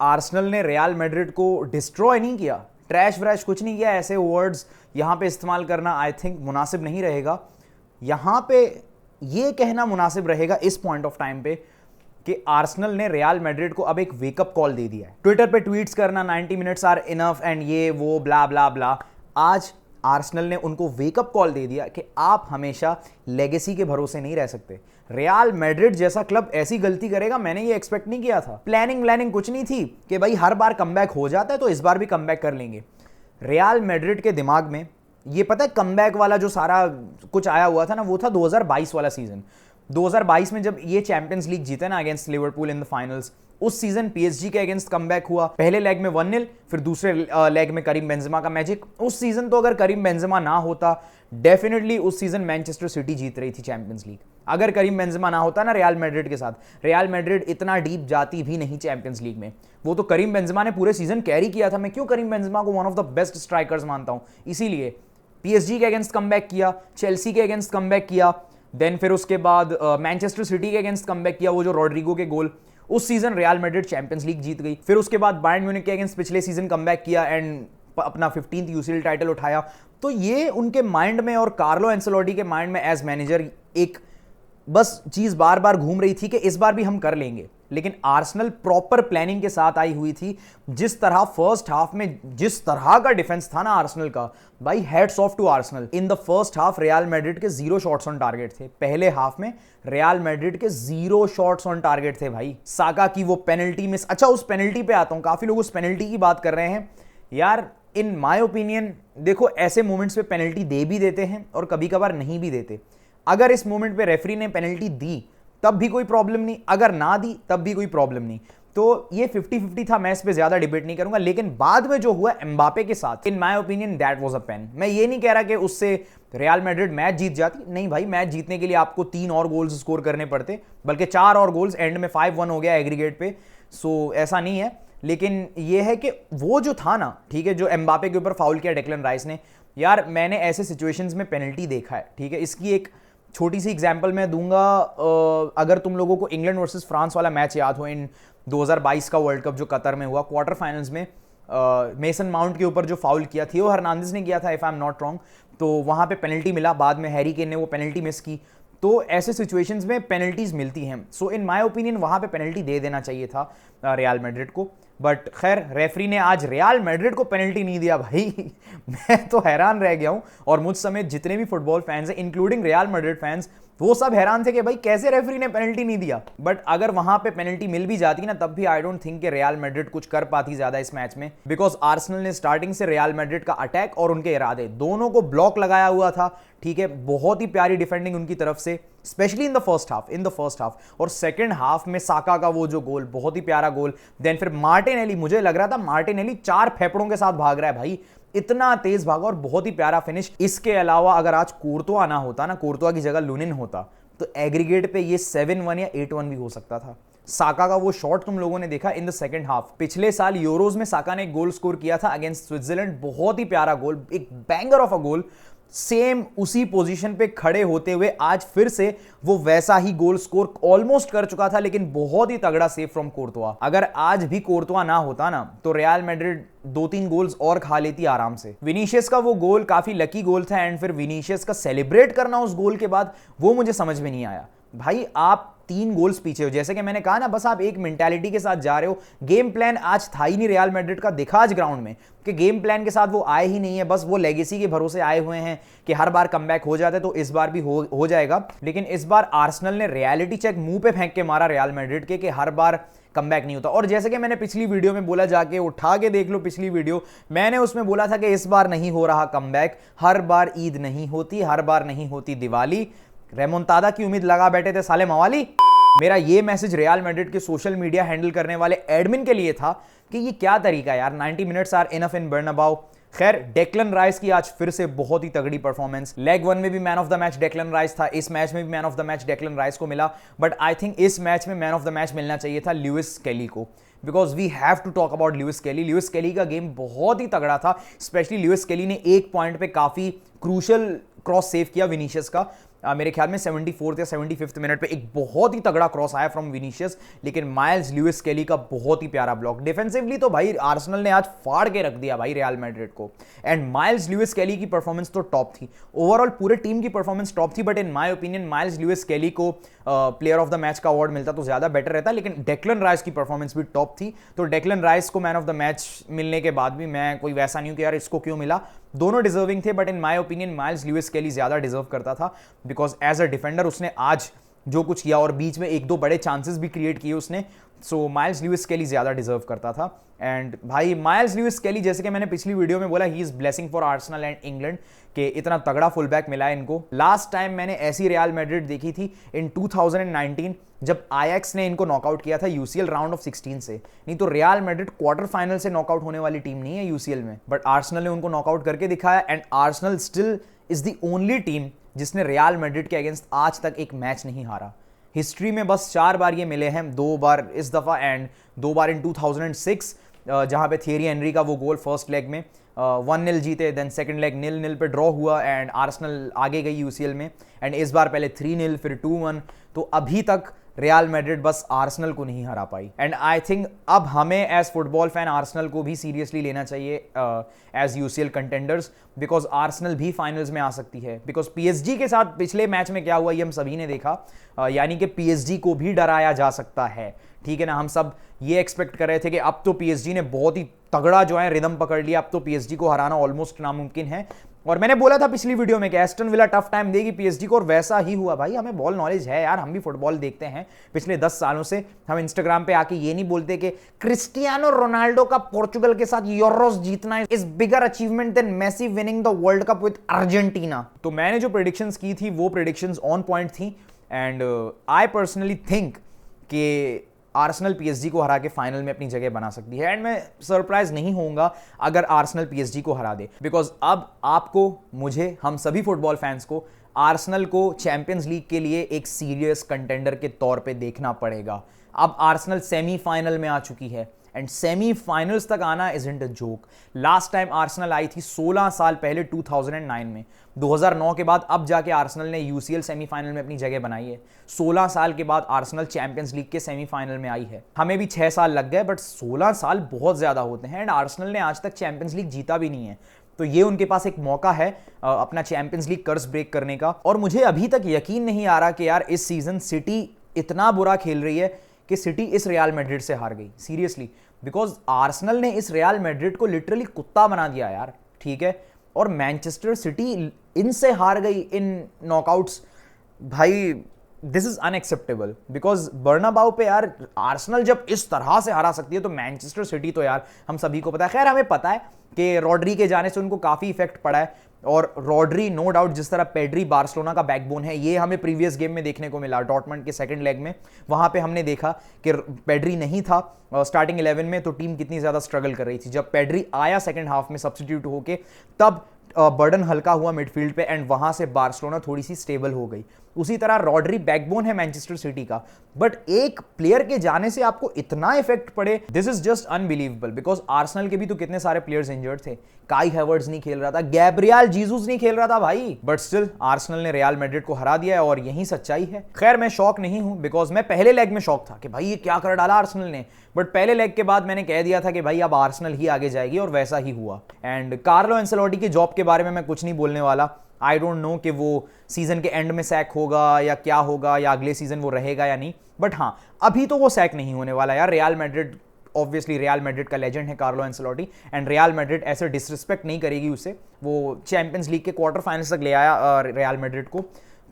Arsenal ने real Madrid को destroy नहीं किया, ट्रैश व्रैश कुछ नहीं किया। ऐसे वर्ड्स यहां पे इस्तेमाल करना आई थिंक मुनासिब नहीं रहेगा। यहां पे ये कहना मुनासिब रहेगा इस पॉइंट ऑफ टाइम पे कि आर्सेनल ने रियल मैड्रिड को अब एक वेकअप कॉल दे दिया है। ट्विटर पे ट्वीट्स करना 90 मिनट्स आर इनफ एंड ये वो ब्ला ब्ला ब्ला, आज आर्सेनल ने उनको वेकअप कॉल दे दिया कि आप हमेशा लेगेसी के भरोसे नहीं रह सकते। रियल मैड्रिड जैसा क्लब ऐसी गलती करेगा, मैंने ये एक्सपेक्ट नहीं किया था। प्लानिंग कुछ नहीं थी कि भाई हर बार कमबैक हो जाता है तो इस बार भी कमबैक कर लेंगे। रियल मैड्रिड के दिमाग में ये पता है, कमबैक वाला जो सारा कुछ आया हुआ था ना, वो था 2022 वाला सीजन। 2022 में जब ये चैंपियंस लीग जीते ना against Liverpool in the finals, उस सीजन पीएसजी के अगेंस्ट कमबैक हुआ। पहले लेग में 1-0, फिर दूसरे लेग में करीम बेंजेमा का मैजिक। उस सीजन तो अगर करीम बेंजेमा ना होता, डेफिनेटली उस सीजन मैनचेस्टर सिटी जीत रही थी चैंपियंस लीग। अगर करीम बेंजेमा ना होता ना रियल मैड्रिड के साथ, रियल मैड्रिड इतना डीप जाती भी नहीं चैंपियंस लीग में। वो तो करीम बेंजेमा ने पूरे सीजन कैरी किया था। मैं क्यों करीम बेंजेमा को one of the best strikers मानता हूं, इसीलिए पीएसजी के अगेंस्ट कमबैक किया, चेल्सी के अगेंस्ट कमबैक किया, देन फिर उसके बाद मैनचेस्टर सिटी के अगेंस्ट कमबैक किया, वो जो रॉड्रिगो के गोल। उस season Real Madrid Champions League जीत गई। फिर उसके बाद बायर्न म्यूनिख के अगेंस्ट पिछले सीजन कमबैक किया एंड अपना 15th यूसीएल टाइटल उठाया। तो ये उनके माइंड में और कार्लो एंसेलोटी के माइंड में एज मैनेजर एक बस चीज बार बार घूम रही थी कि इस बार भी हम कर लेंगे। लेकिन आर्सेनल प्रॉपर प्लानिंग के साथ आई हुई थी। जिस तरह फर्स्ट हाफ में जिस तरह का डिफेंस था ना आर्सेनल का, भाई hats off to Arsenal. In the first half Real Madrid के 0 शॉट्स ऑन टारगेट थे। पहले हाफ में रियल मैड्रिड के 0 शॉट्स ऑन टारगेट थे भाई। साका की वो पेनल्टी मिस, अच्छा उस पेनल्टी पे आता हूं, काफी लोग उस पेनल्टी की बात कर रहे हैं यार। इन माय ओपिनियन देखो, ऐसे मोमेंट्स पे पेनल्टी दे भी देते हैं और कभी कभार नहीं भी देते। अगर इस मोमेंट पे रेफरी ने पेनल्टी दी तब भी कोई प्रॉब्लम नहीं, अगर ना दी तब भी कोई प्रॉब्लम नहीं। तो ये 50-50 था, मैं इस पे ज्यादा डिबेट नहीं करूंगा। लेकिन बाद में जो हुआ एम्बापे के साथ, in my opinion that was a pen. मैं ये नहीं कह रहा कि उससे रियल मैड्रिड मैच जीत जाती, नहीं भाई, मैच जीतने के लिए आपको 3 और गोल्स स्कोर करने पड़ते, बल्कि 4 और गोल्स, एंड में 5-1 हो गया एग्रीगेट पे। सो ऐसा नहीं है। लेकिन ये है कि वो जो था ना, ठीक है, जो एम्बापे के ऊपर फाउल किया डेक्लन राइस ने, यार मैंने ऐसे सिचुएशंस में पेनल्टी देखा है, ठीक है। इसकी एक छोटी सी एग्जांपल मैं दूंगा। अगर तुम लोगों को इंग्लैंड वर्सेस फ्रांस वाला मैच याद हो इन 2022 का वर्ल्ड कप जो कतर में हुआ, क्वार्टर फाइनल्स में मेसन माउंट के ऊपर जो फाउल किया, थियो हर्नांडिस ने किया था if I am not wrong, तो वहां पे पेनल्टी मिला। बाद में हैरी केन ने वो पेनल्टी मिस की। तो ऐसे सिचुएशंस में पेनल्टीज मिलती हैं। सो इन माय ओपिनियन वहां पे पेनल्टी दे देना चाहिए था रियल मैड्रिड को। बट खैर, रेफरी ने आज रियल मैड्रिड को पेनल्टी नहीं दिया भाई। मैं तो हैरान रह गया हूं, और मुझ समेत जितने भी फुटबॉल फैंस हैं इंक्लूडिंग रियल मैड्रिड फैंस, वो सब हैरान थे कि भाई कैसे रेफरी ने पेनल्टी नहीं दिया। बट अगर वहां पे पेनल्टी मिल भी जाती ना, तब भी आई डोंट थिंक कि रियल मैड्रिड कुछ कर पाती ज्यादा इस मैच में, बिकॉज आर्सेनल ने स्टार्टिंग से रियल मैड्रिड का अटैक और उनके इरादे दोनों को ब्लॉक लगाया हुआ था, ठीक है। बहुत ही प्यारी डिफेंडिंग उनकी तरफ से, specially in the first half. और सेकंड हाफ में साका का वो जो गोल, बहुत ही प्यारा गोल। देन फिर मार्टिनेली, मुझे लग रहा था मार्टिनेली 4 फेफड़ों के साथ भाग रहा है भाई, इतना तेज भागा, और बहुत ही प्यारा फिनिश। इसके अलावा अगर आज कोर्तुआ ना होता ना, कोर्तुआ की जगह लुनिन होता, तो एग्रीगेट पे ये 7-1 या 8-1 भी हो सकता था। साका का वो शॉट तुम लोगों ने देखा इन द सेकंड हाफ। पिछले साल यूरोज में साका ने एक गोल स्कोर किया था अगेंस्ट स्विट्जरलैंड, बहुत ही प्यारा गोल, एक banger of a goal. Same उसी पोजीशन पे खड़े होते हुए आज फिर से वो वैसा ही गोल स्कोर ऑलमोस्ट कर चुका था, लेकिन बहुत ही तगड़ा सेव फ्रॉम कोर्तुआ। अगर आज भी कोर्तुआ ना होता ना, तो रियल मैड्रिड 2-3 गोल्स और खा लेती आराम से। विनीशियस का वो गोल काफी लकी गोल था, एंड फिर विनीशियस का सेलिब्रेट करना उस गोल के बाद, वो मुझे समझ में नहीं आया। भाई आप 3 गोल्स पीछे हो, जैसे कि मैंने कहा ना, बस आप एक मेंटालिटी के साथ जा रहे हो। गेम प्लान आज था ही नहीं रियल मैड्रिड का, दिखा आज ग्राउंड में कि गेम प्लान के साथ वो आए ही नहीं है। बस वो लेगेसी के भरोसे आए हुए हैं कि हर बार कमबैक हो जाते, तो इस बार भी हो जाएगा। लेकिन इस बार आर्सेनल ने रियलिटी चेक मुंह पे फेंक के मारा रियल मैड्रिड के कि हर बार कमबैक नहीं होता। और जैसे कि मैंने पिछली वीडियो में बोला, जाके उठा के देख लो पिछली वीडियो, मैंने उसमें बोला था कि इस बार नहीं हो रहा कमबैक, हर बार ईद नहीं होती, हर बार नहीं होती दिवाली, रेमोंतादा की उम्मीद लगा बैठे थे साले मवाली। मेरा ये मैसेज रियल मैड्रिड के सोशल मीडिया हैंडल करने वाले एडमिन के लिए था कि ये क्या तरीका है यार, 90 minutes are enough in Bernabeu. खैर, डेक्लन राइस की आज फिर से बहुत ही तगड़ी परफॉर्मेंस। लेग 1 में भी man of the match Declan Rice था, इस मैच में भी man of the match Declan Rice को मिला। बट आई थिंक इस मैच में मैन ऑफ द मैच मिलना चाहिए था ल्यूइस स्केली को, because we have to talk about Lewis Skelly. Lewis Skelly का गेम बहुत ही तगड़ा था, स्पेशली ल्यूइस स्केली ने एक पॉइंट पे काफी क्रूशल क्रॉस सेव किया विनीशियस का, मेरे ख्याल में 74th या 75th मिनट पे एक बहुत ही तगड़ा क्रॉस आया फ्रॉम विनीशियस, लेकिन माइल्स लुइस केली का बहुत ही प्यारा ब्लॉक। डिफेंसिवली तो भाई आर्सेनल ने आज फाड़ के रख दिया भाई रियल मैड्रिड को, एंड माइल्स लुइस केली की परफॉर्मेंस तो टॉप थी, ओवरऑल पूरे टीम की परफॉर्मेंस टॉप थी, but in my opinion Myles Lewis Kelly को प्लेयर ऑफ द मैच का अवार्ड मिलता तो ज्यादा बेटर रहता, लेकिन डेक्लन राइस की परफॉर्मेंस भी टॉप थी, तो डेक्लन राइस को मैन ऑफ द मैच मिलने के बाद भी मैं कोई वैसा नहीं हूं कि यार इसको क्यों मिला, दोनों डिजर्विंग थे, but in my opinion Myles Lewis Kelly ज्यादा डिजर्व करता था, बिकॉज एज अ डिफेंडर उसने आज जो कुछ किया और बीच में एक दो बड़े चांसेस भी क्रिएट किए उसने, सो माइल्स लुइस केली ज्यादा डिजर्व करता था। एंड भाई माइल्स लुइस केली, जैसे कि मैंने पिछली वीडियो में बोला, he is blessing for Arsenal and England के इतना तगड़ा फुल बैक मिला है इनको। लास्ट टाइम मैंने ऐसी रियल मैड्रिड देखी थी इन 2019 जब आयैक्स ने इनको नॉकआउट किया था यूसीएल राउंड ऑफ 16 से, नहीं तो रियल मैड्रिड क्वार्टर फाइनल से नॉकआउट होने वाली टीम नहीं है यूसीएल में, बट आर्सेनल ने उनको नॉकआउट करके दिखाया, and Arsenal still is the only team जिसने रियल मैड्रिड के अगेंस्ट आज तक एक मैच नहीं हारा। हिस्ट्री में बस 4 बार ये मिले हैं, 2 बार इस दफा एंड 2 बार इन 2006 जहां पे थियरी हेनरी का वो गोल फर्स्ट लेग में 1-0 जीते, देन सेकंड लेग 0-0 पे ड्रॉ हुआ एंड आर्सेनल आगे गई यूसीएल में, एंड इस बार पहले 3-0 फिर 2-1, तो अभी तक रियल मैड्रिड बस आर्सेनल को नहीं हरा पाई, एंड आई थिंक अब हमें एज फुटबॉल फैन आर्सेनल को भी सीरियसली लेना चाहिए as UCL contenders, because Arsenal भी फाइनल्स में आ सकती है, बिकॉज पीएसजी के साथ पिछले मैच में क्या हुआ ये हम सभी ने देखा, यानी कि पीएसजी को भी डराया जा सकता है, ठीक है ना। हम सब ये एक्सपेक्ट कर रहे थे कि अब तो पीएसजी ने बहुत ही तगड़ा जो है रिदम पकड़ लिया, अब तो पीएसजी को हराना ऑलमोस्ट नामुमकिन है, और मैंने बोला था पिछली वीडियो में कि एस्टन विला टफ टाइम देगी पीएसजी को, और वैसा ही हुआ भाई। हमें बॉल नॉलेज है यार, हम भी फुटबॉल देखते हैं पिछले 10 सालों से, हम इंस्टाग्राम पे आके ये नहीं बोलते कि क्रिस्टियानो रोनाल्डो का पोर्चुगल के साथ यूरोस जीतना is bigger achievement than Messi winning the World Cup with Argentina. तो मैंने जो प्रेडिक्शंस की थी वो प्रेडिक्शंस ऑन पॉइंट थी, एंड आई पर्सनली थिंक कि आर्सेनल पीएसजी को हरा के फाइनल में अपनी जगह बना सकती है, एंड मैं सरप्राइज नहीं होऊंगा अगर आर्सेनल पीएसजी को हरा दे, बिकॉज अब आपको, मुझे, हम सभी फुटबॉल फैंस को आर्सेनल को चैंपियंस लीग के लिए एक सीरियस कंटेंडर के तौर पे देखना पड़ेगा। अब आर्सेनल सेमीफाइनल में आ चुकी है, एंड सेमीफाइनल्स तक आना isn't a joke. Last time Arsenal आई थी 16 साल पहले 2009 में, 2009 के बाद अब जाके आर्सेनल ने यूसीएल सेमीफाइनल में अपनी जगह बनाई है। 16 साल के बाद आर्सेनल चैंपियंस लीग के सेमीफाइनल में आई है। हमें भी 6 साल लग गए, बट 16 साल बहुत ज्यादा होते हैं, एंड आर्सेनल ने आज तक चैंपियंस लीग जीता भी नहीं है, तो ये उनके पास एक मौका है अपना चैंपियंस लीग कर्स ब्रेक करने का। और मुझे अभी तक यकीन नहीं आ रहा कि यार इस सीजन सिटी इतना बुरा खेल रही है कि सिटी इस रियल मैड्रिड से हार गई, सीरियसली, बिकॉज आर्सेनल ने इस रियल मैड्रिड को लिटरली कुत्ता बना दिया यार, ठीक है, और मैनचेस्टर सिटी इनसे हार गई इन नॉकआउट्स। भाई दिस इज अनएक्सेप्टेबल, बिकॉज बर्नाबाउ पे यार आर्सेनल जब इस तरह से हरा सकती है तो मैनचेस्टर सिटी तो यार हम सभी को पता है। खैर हमें पता है कि रॉड्री के जाने से उनको काफी इफेक्ट पड़ा है, और रॉड्री नो डाउट जिस तरह पेड्री बार्सिलोना का बैकबोन है, ये हमें प्रीवियस गेम में देखने को मिला डॉर्टमंड के सेकंड लेग में, वहां पे हमने देखा कि पेड्री नहीं था स्टार्टिंग 11 में तो टीम कितनी ज्यादा स्ट्रगल कर रही थी। जब पेड्री आया सेकंड हाफ में सब्स्टिट्यूट होके, तब बर्डन हल्का हुआ मिडफील्ड पे, एंड वहां से बार्सिलोना थोड़ी सी स्टेबल हो गई। उसी तरह रॉड्री बैकबोन है मैनचेस्टर सिटी का, बट एक प्लेयर के जाने से आपको इतना इफेक्ट पड़े, this is just unbelievable, because Arsenal के भी तो कितने सारे प्लेयर्स इंजर्ड थे। काई हैवर्ट्स नहीं खेल रहा था, गैब्रियल जीसस नहीं खेल रहा था भाई, बट स्टिल आर्सेनल ने रियल मैड्रिड को हरा दिया है, और यही सच्चाई है। खैर मैं शॉक नहीं हूं, बिकॉज मैं पहले लेग में शॉक था कि भाई ये क्या कर डाला आर्सेनल ने, बट पहले लेग के बाद मैंने कह दिया था कि भाई अब आर्सेनल ही आगे जाएगी, और वैसा ही हुआ। एंड कार्लो एंसेलोटी की जॉब के बारे में मैं कुछ नहीं बोलने वाला। आई डोंट नो कि वो सीजन के एंड में सैक होगा या क्या होगा, या अगले सीजन वो रहेगा या नहीं, बट हाँ अभी तो वो सैक नहीं होने वाला यार। Real Madrid obviously real Madrid का लेजेंड है Carlo Ancelotti, and real Madrid ऐसे डिसरिस्पेक्ट नहीं करेगी उसे। वो चैंपियंस लीग के क्वार्टर फाइनल्स तक ले आया रियल मैड्रिड को,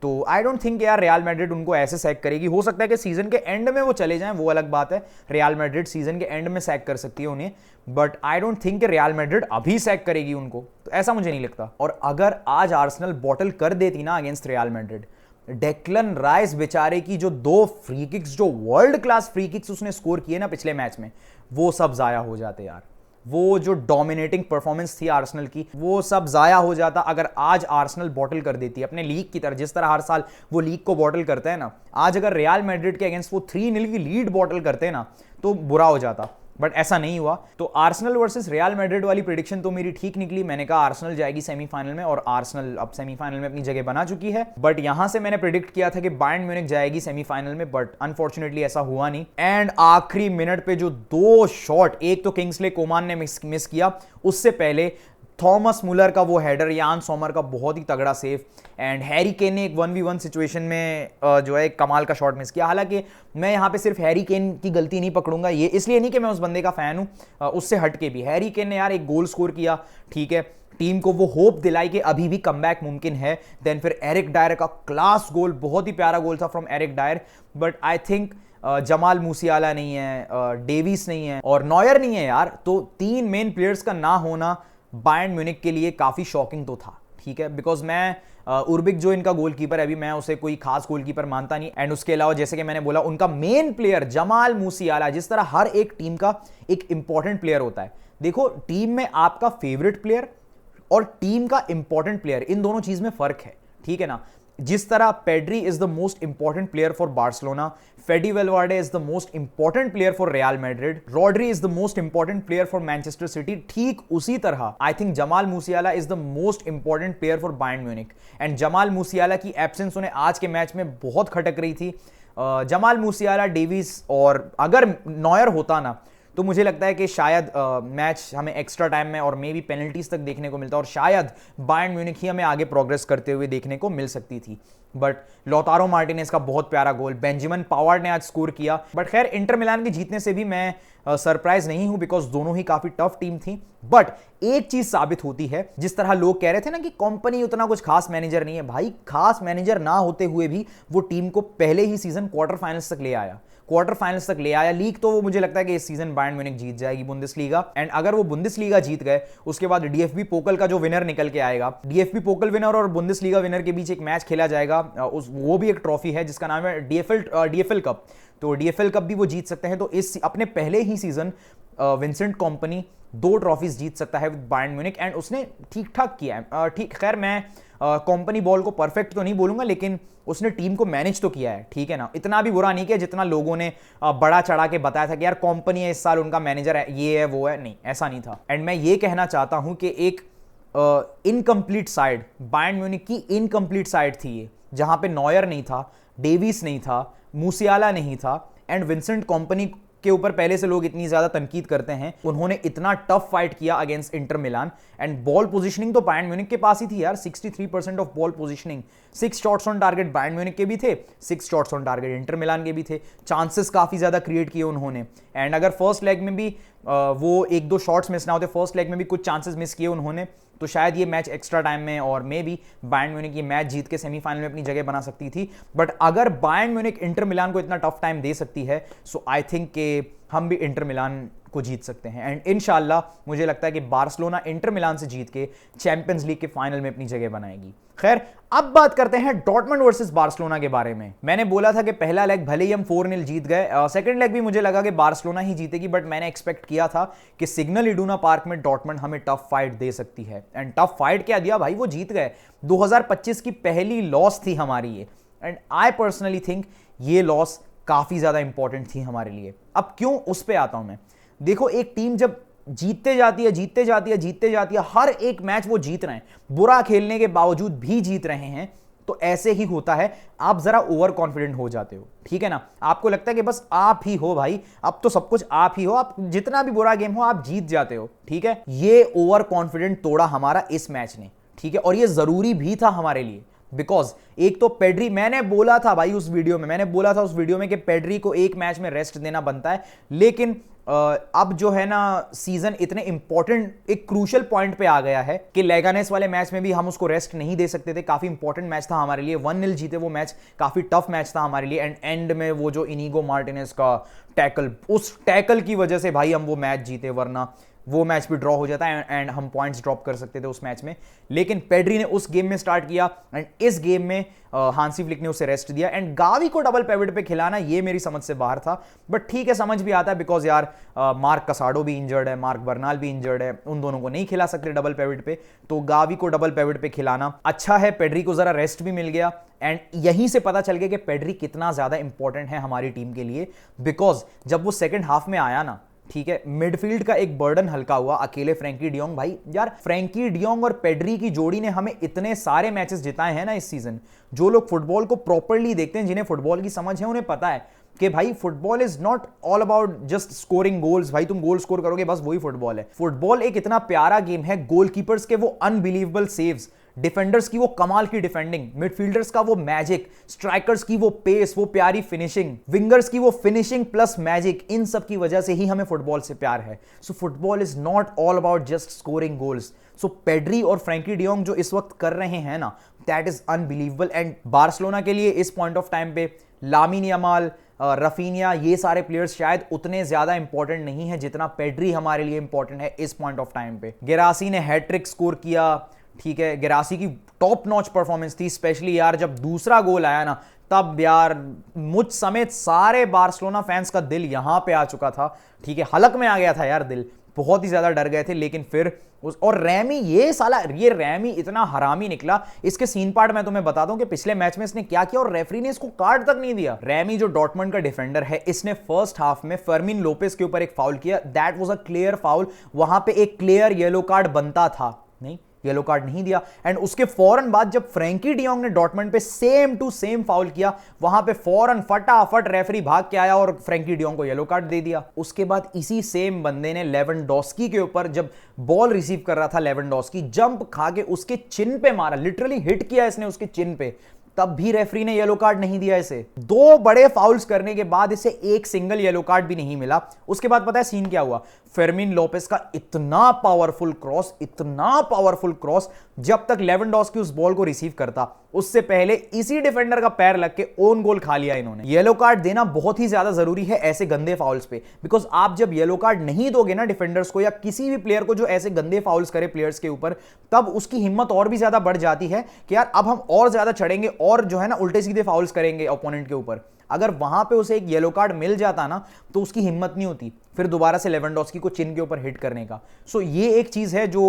तो आई डोंट थिंक यार रियल मैड्रिड उनको ऐसे सैक करेगी। हो सकता है कि सीजन के एंड में वो चले जाएं, वो अलग बात है, रियल मैड्रिड सीजन के एंड में सैक कर सकती है उन्हें, बट आई डोंट थिंक कि रियल मैड्रिड अभी सैक करेगी उनको, तो ऐसा मुझे नहीं लगता। और अगर आज आर्सेनल बॉटल कर देती ना against Real Madrid, Declan rice बेचारे की जो 2 फ्री किक्स, जो वर्ल्ड क्लास फ्री किक्स उसने स्कोर किए ना पिछले मैच में, वो सब जाया हो जाते यार। वो जो डोमिनेटिंग परफॉर्मेंस थी आर्सेनल की, वो सब जाया हो जाता अगर आज आर्सेनल बॉटल कर देती अपने लीग की तरह, जिस तरह हर साल वो लीग को बॉटल करते हैं ना। आज अगर रियल मैड्रिड के अगेंस्ट वो 3-0 की लीड बॉटल करते ना तो बुरा हो जाता, बट ऐसा नहीं हुआ। तो आर्सेनल वर्सेस रियल मैड्रिड वाली प्रेडिक्शन तो मेरी ठीक निकली। मैंने कहा आर्सेनल जाएगी सेमीफाइनल में, और आर्सेनल अब सेमीफाइनल में अपनी जगह बना चुकी है। बट यहां से मैंने प्रेडिक्ट किया था कि बायर्न म्यूनिख जाएगी सेमीफाइनल में, बट अनफॉर्चुनेटली ऐसा हुआ नहीं। एंड आखिरी मिनट पे जो 2 शॉट, एक तो किंग्सले कोमान ने मिस किया, उससे पहले थॉमस मुलर का वो हेडर, यान सोमर का बहुत ही तगड़ा सेव, एंड हैरी केन ने एक 1v1 सिचुएशन में जो है कमाल का शॉट मिस किया। हालांकि मैं यहाँ पे सिर्फ हैरी केन की गलती नहीं पकड़ूंगा, ये इसलिए नहीं कि मैं उस बंदे का फैन हूँ, उससे हटके भी हैरी केन ने यार एक गोल स्कोर किया, ठीक है, टीम को वो होप दिलाई कि अभी भी कमबैक मुमकिन है। देन फिर एरिक डायर का क्लास गोल, बहुत ही प्यारा गोल था from Eric Dier. But I think Jamal Musiala नहीं है, डेविस नहीं है और नॉयर नहीं है यार, तो 3 मेन प्लेयर्स का ना होना बायर्न म्यूनिख के लिए काफी शॉकिंग तो था, ठीक है। बिकॉज मैं उर्बिक जो इनका गोलकीपर है, अभी मैं उसे कोई खास गोलकीपर मानता नहीं। एंड उसके अलावा जैसे कि मैंने बोला, उनका मेन प्लेयर जमाल मूसियाला, जिस तरह हर एक टीम का एक इंपॉर्टेंट प्लेयर होता है। देखो, टीम में आपका फेवरेट प्लेयर और टीम का इंपॉर्टेंट प्लेयर, इन दोनों चीज में फर्क है, ठीक है ना। जिस तरह Pedri is the most important player for Barcelona, Fede Valverde is the most important player for Real Madrid, Rodri is the most important player for Manchester City, ठीक उसी तरह I think Jamal Musiala is the most important player for Bayern Munich. And Jamal Musiala की absence उन्हें आज के match में बहुत खटक रही थी। जमाल मूसियाला, डेविस और अगर नॉयर होता ना, तो मुझे लगता है कि शायद मैच हमें एक्स्ट्रा टाइम में और मे बी पेनल्टीज तक देखने को मिलता, और शायद बायर्न म्यूनिख ही हमें आगे प्रोग्रेस करते हुए देखने को मिल सकती थी। बट लौतारो मार्टिनेज का बहुत प्यारा गोल, बेंजामिन पावार्ड ने आज स्कोर किया। बट खैर, इंटर मिलान के जीतने से भी मैं सरप्राइज नहीं हूं, बिकॉज दोनों ही काफी टफ टीम थी। बट एक चीज साबित होती है, जिस तरह लोग कह रहे थे ना कि कंपनी उतना कुछ खास मैनेजर नहीं है, भाई खास मैनेजर ना होते हुए भी वो टीम को पहले ही सीजन क्वार्टर फाइनल्स तक ले आया, लीग तो वो मुझे लगता है कि इस सीजन बायर्न म्यूनिख जीत जाएगी बुंदेसलीगा। एंड अगर वो बुंदेसलीगा जीत गए, उसके बाद डीएफबी पोकल का जो विनर निकल के आएगा, डीएफबी पोकल विनर और बुंदेसलीगा विनर के बीच एक मैच खेला जाएगा, वो भी एक ट्रॉफी है जिसका नाम है डीएफएल कप। तो डीएफएल कप भी वो जीत सकते हैं। तो इस अपने पहले ही सीजन विंसेंट कंपनी 2 ट्रॉफीज जीत सकता है विद बायर्न म्यूनिख, एंड उसने ठीक ठाक किया है। ठीक, खैर मैं कंपनी बॉल को परफेक्ट तो नहीं बोलूंगा, लेकिन उसने टीम को मैनेज तो किया है, ठीक है ना। इतना भी बुरा नहीं किया जितना लोगों ने बड़ा चढ़ा के बताया था कि यार कंपनी है, इस साल उनका मैनेजर है, ये है वो है, नहीं ऐसा नहीं था। एंड मैं ये कहना चाहता हूं कि एक इनकम्प्लीट साइड, बायर्न म्यूनिख की इनकम्प्लीट साइड थी ये, जहां पे नॉयर नहीं था, डेविस नहीं था, मूसियाला नहीं था, एंड विंसेंट कंपनी के ऊपर पहले से लोग इतनी ज्यादा तनकीद करते हैं, उन्होंने इतना टफ फाइट किया against Inter Milan. And ball positioning तो बायर्न म्यूनिख के पास ही थी यार, 63% of ball positioning, 6 shots on target Bayern Munich के भी थे, 6 shots on target inter Milan के भी थे, चांसेस काफी ज्यादा क्रिएट किए उन्होंने। एंड अगर फर्स्ट लेग में भी वो 1-2 शॉट्स मिस ना होते, फर्स्ट लेग में भी कुछ चांसेस मिस किए उन्होंने, तो शायद ये मैच एक्स्ट्रा टाइम में और मे बी बायर्न म्यूनिख ये मैच जीत के सेमीफाइनल में अपनी जगह बना सकती थी। बट अगर बायर्न म्यूनिख इंटर मिलान को इतना टफ टाइम दे सकती है, सो आई थिंक कि हम भी इंटर मिलान को जीत सकते हैं। एंड इंशाल्लाह मुझे लगता है कि बार्सिलोना इंटर मिलान से जीत के चैंपियंस लीग के फाइनल में अपनी जगह बनाएगी। खैर, अब बात करते हैं डॉर्टमंड वर्सेस बार्सिलोना के बारे में। मैंने बोला था कि पहला लेग भले ही हम 4-0 जीत गए, सेकंड लेग भी मुझे लगा कि बार्सिलोना ही जीतेगी, बट मैंने एक्सपेक्ट किया था कि सिग्नल इडूना पार्क में डॉर्टमंड हमें टफ फाइट दे सकती है। एंड टफ फाइट क्या दिया भाई, वो जीत गए। 2025 की पहली लॉस थी हमारी ये, एंड आई पर्सनली थिंक ये लॉस काफी ज्यादा इंपॉर्टेंट थी हमारे लिए। अब क्यों, उस पे आता हूं मैं। देखो, एक टीम जब जीतते जाती है, हर एक मैच वो जीत रहे हैं, बुरा खेलने के बावजूद भी जीत रहे हैं, तो ऐसे ही होता है, आप जरा ओवर कॉन्फिडेंट हो जाते हो, ठीक है ना। आपको लगता है कि बस आप ही हो भाई, अब तो सब कुछ आप ही हो, आप जितना भी बुरा गेम हो आप जीत जाते हो, ठीक है। ये ओवर कॉन्फिडेंट तोड़ा हमारा इस मैच ने, ठीक है, और ये जरूरी भी था हमारे लिए। बिकॉज एक तो पेड्री, मैंने बोला था भाई उस वीडियो में कि पेड्री को एक मैच में रेस्ट देना बनता है, लेकिन अब जो है ना सीजन इतने इंपॉर्टेंट एक क्रूशियल पॉइंट पे आ गया है कि लेगानेस वाले मैच में भी हम उसको रेस्ट नहीं दे सकते थे। काफी इंपॉर्टेंट मैच था हमारे लिए, 1-0 जीते वो मैच, काफी टफ मैच था हमारे लिए। एंड एंड में वो जो इनिगो मार्टिनेज का टैकल, उस टैकल की वजह से भाई हम वो मैच जीते, वरना वो मैच भी ड्रॉ हो जाता है एंड हम पॉइंट्स ड्रॉप कर सकते थे उस मैच में। लेकिन पेड्री ने उस गेम में स्टार्ट किया एंड इस गेम में हांसी फ्लिक ने उसे रेस्ट दिया। एंड गावी को डबल पेविट पे खिलाना ये मेरी समझ से बाहर था, बट ठीक है, समझ भी आता है, बिकॉज यार मार्क कसाडो भी इंजर्ड है, मार्क बर्नाल भी इंजर्ड है, उन दोनों को नहीं खिला सकते डबल पेविट पे, तो गावी को डबल पेविट पे खिलाना अच्छा है। पेड्री को जरा रेस्ट भी मिल गया एंड यहीं से पता चल गया कि पेड्री कितना ज्यादा इंपॉर्टेंट है हमारी टीम के लिए। बिकॉज जब वो सेकेंड हाफ में आया ना, ठीक है, मिडफील्ड का एक बर्डन हल्का हुआ, अकेले फ्रैंकी डियोंग, भाई यार फ्रैंकी डियोंग और पेड्री की जोड़ी ने हमें इतने सारे मैचेस जिताए हैं ना इस सीजन। जो लोग फुटबॉल को प्रॉपर्ली देखते हैं, जिन्हें फुटबॉल की समझ है, उन्हें पता है कि भाई football is not all about just scoring goals. भाई तुम गोल स्कोर करोगे बस वही फुटबॉल है। फुटबॉल एक इतना प्यारा गेम है, गोलकीपर्स के वो अनबिलीवेबल सेव्स, डिफेंडर्स की वो कमाल की डिफेंडिंग, मिडफील्डर्स का वो मैजिक, स्ट्राइकर्स की वो पेस, वो प्यारी फिनिशिंग, विंगर्स की वो फिनिशिंग प्लस मैजिक, इन सब की वजह से ही हमें फुटबॉल से प्यार है। So football is not all about just scoring goals. So Pedri और फ्रैंकी डियोंग जो इस वक्त कर रहे हैं ना, that is unbelievable. And Barcelona के लिए इस पॉइंट ऑफ टाइम पे लामिन यामाल, रफीनिया, ये सारे प्लेयर्स शायद उतने ज्यादा इंपॉर्टेंट नहीं है जितना पेड्री हमारे लिए इंपॉर्टेंट है इस पॉइंट ऑफ टाइम पे। गेरासी ने हैट्रिक स्कोर किया, ठीक है, गेरासी की टॉप नॉच परफॉर्मेंस थी, स्पेशली यार जब दूसरा गोल आया ना, तब यार मुझ समेत सारे बार्सिलोना फैंस का दिल यहां पे आ चुका था, ठीक है, हलक में आ गया था यार दिल, बहुत ही ज्यादा डर गए थे। लेकिन फिर और रैमी, ये रैमी इतना हरामी निकला। इसके सीन पार्ट मैं तुम्हें बता दूं कि पिछले मैच में इसने क्या किया और रेफरी ने इसको कार्ड तक नहीं दिया। रैमी जो डॉर्टमंड का डिफेंडर है, इसने फर्स्ट हाफ में फर्मिन लोपेस के ऊपर एक फाउल किया, that was a clear foul. वहां पे एक क्लियर येलो कार्ड बनता था, नहीं, येलो कार्ड नहीं दिया। एंड उसके फौरन बाद जब फ्रैंकी डियोंग ने डॉर्टमंड पे सेम टू सेम फाउल किया, वहां पे फौरन फटाफट रेफरी भाग के आया और फ्रैंकी डियोंग को येलो कार्ड दे दिया। उसके बाद इसी सेम बंदे ने लेवेंडोस्की के ऊपर, जब बॉल रिसीव कर रहा था लेवेंडोस्की, जंप खा के उसके चिन पे मारा, लिटरली हिट किया इसने उसके चिन पे, तब भी रेफरी ने येलो कार्ड नहीं दिया इसे। दो बड़े फाउल्स करने के बाद इसे एक सिंगल येलो कार्ड भी नहीं मिला। उसके बाद पता है सीन क्या हुआ? फर्मिन लोपेस का इतना पावरफुल क्रॉस, जब तक लेवेंडोस्की उस बॉल को रिसीव करता, उससे पहले इसी डिफेंडर का पैर लग के ओन गोल खा लिया इन्होंने। येलो कार्ड देना बहुत ही ज्यादा जरूरी है ऐसे गंदे फाउल्स पे, बिकॉज आप जब येलो कार्ड नहीं दोगे ना डिफेंडर्स को या किसी भी प्लेयर को जो ऐसे गंदे फाउल्स करे प्लेयर्स के ऊपर, तब उसकी हिम्मत और भी ज्यादा बढ़ जाती है कि यार अब हम और ज्यादा चढ़ेंगे और जो है ना उल्टे सीधे फाउल्स करेंगे ओपोनेंट के ऊपर। अगर वहां पे उसे एक येलो कार्ड मिल जाता ना, तो उसकी हिम्मत नहीं होती फिर दोबारा से लेवेंडोस्की को चिन के ऊपर हिट करने का। सो ये एक चीज है जो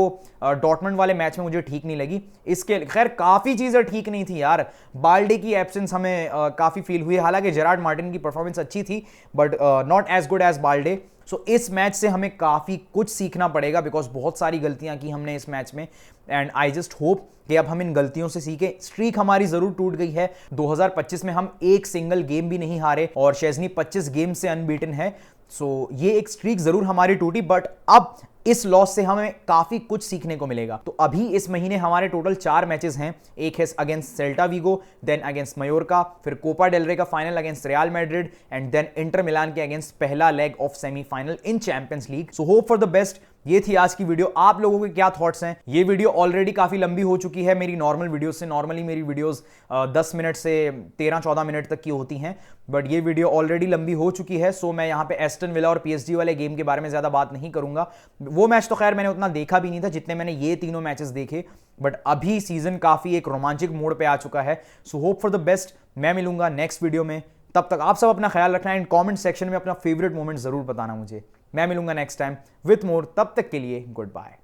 डॉर्टमंड वाले मैच में मुझे ठीक नहीं लगी। इसके खैर काफी चीजें ठीक नहीं थी यार। बाल्डे की एब्सेंस हमें काफी फील हुई, हालांकि जेरार्ड मार्टिन की परफॉर्मेंस अच्छी थी but not as good as Balde. So इस मैच से हमें काफी कुछ सीखना पड़ेगा, बिकॉज बहुत सारी गलतियां की हमने इस मैच में, एंड आई जस्ट होप कि अब हम इन गलतियों से सीखें। स्ट्रीक हमारी जरूर टूट गई है, 2025 में हम एक सिंगल गेम भी नहीं हारे और शेज़नी 25 गेम से अनबीटन है। सो ये एक स्ट्रीक जरूर हमारी टूटी, बट अब इस लॉस से हमें काफी कुछ सीखने को मिलेगा। तो अभी इस महीने हमारे टोटल 4 मैचेस हैं, एक है against Celta Vigo, then against Mallorca, फिर कोपा डेल रे का final against Real Madrid, and then Inter Milan के अगेंस्ट पहला leg of semifinal in Champions League. So hope for the best. ये थी आज की वीडियो। आप लोगों के क्या थॉट्स हैं? ये वीडियो ऑलरेडी काफी लंबी हो चुकी है मेरी नॉर्मल वीडियो से। नॉर्मली मेरी वीडियोस 10 मिनट से 13-14 मिनट तक की होती हैं, बट ये वीडियो ऑलरेडी लंबी हो चुकी है। सो मैं यहाँ पे एस्टन विला और पीएसजी वाले गेम के बारे में ज्यादा बात नहीं करूंगा। वो मैच तो खैर मैंने उतना देखा भी नहीं था जितने मैंने ये तीनों मैचेस देखे, बट अभी सीजन काफी एक रोमांचक मोड पे आ चुका है। सो होप फॉर द बेस्ट। मैं मिलूंगा नेक्स्ट वीडियो में, तब तक आप सब अपना ख्याल रखना एंड कमेंट सेक्शन में अपना फेवरेट मोमेंट जरूर बताना मुझे। मैं मिलूंगा नेक्स्ट टाइम विथ मोर, तब तक के लिए गुड बाय।